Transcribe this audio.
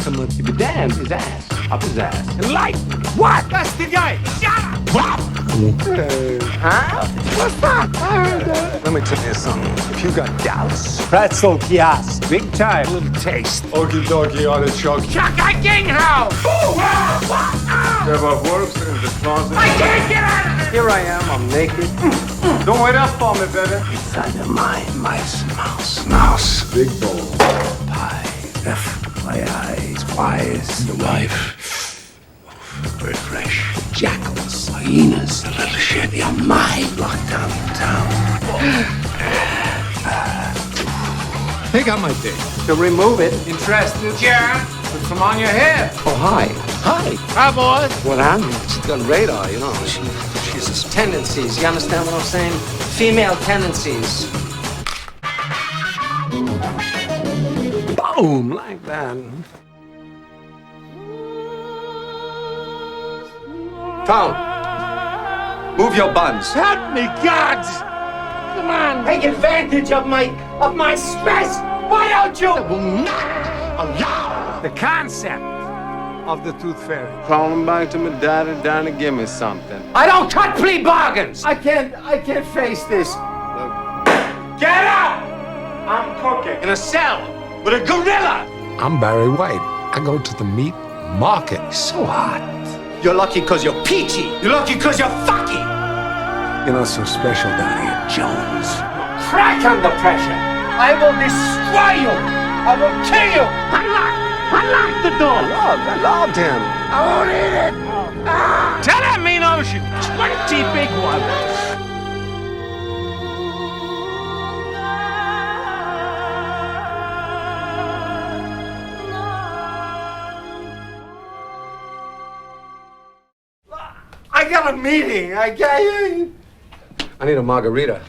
Someone to be damned, his ass. Up his ass. Enlightened! What? That's the guy! Shut up! What? Huh? What's that? I heard that. Let me tell you something. If you got doubts, pretzel kiosk, big time, little taste. Okie dokie artichoke. Chaka King House! Der war Wurfs in the closet. I can't get out of here! Here I am, I'm naked. Don't wait up for me, baby. Inside of my mice, mouse, mouse. Big bowl. Pie, F-Y-I, wise, the wife. Bird fresh. Jackals, hyenas, the little shit. You're mine. Locked down in town. Take out my dick. To remove it. Interested? Yeah. Put some on your head. Oh, hi. Hi. Hi, boys. What happened? She's got radar, you know. She's has tendencies. You understand what I'm saying? Female tendencies. Boom, like that. Tom, move your buns. Help me, God! Come on! Take advantage of my space. Why don't you? The concept of the Tooth Fairy. Crawling back to my daddy down to give me something. I don't cut plea bargains. I can't face this. Get out! I'm cooking in a cell with a gorilla! I'm Barry White. I go to the meat market. So hot. You're lucky because you're peachy. You're lucky because you're fucky. You're not so special down here, Jones. Crack under pressure. I will destroy you. I will kill you. Unlock the door. I loved him. I won't eat it. Tell that mean ocean! 20 big ones! I got a meeting. I need a margarita.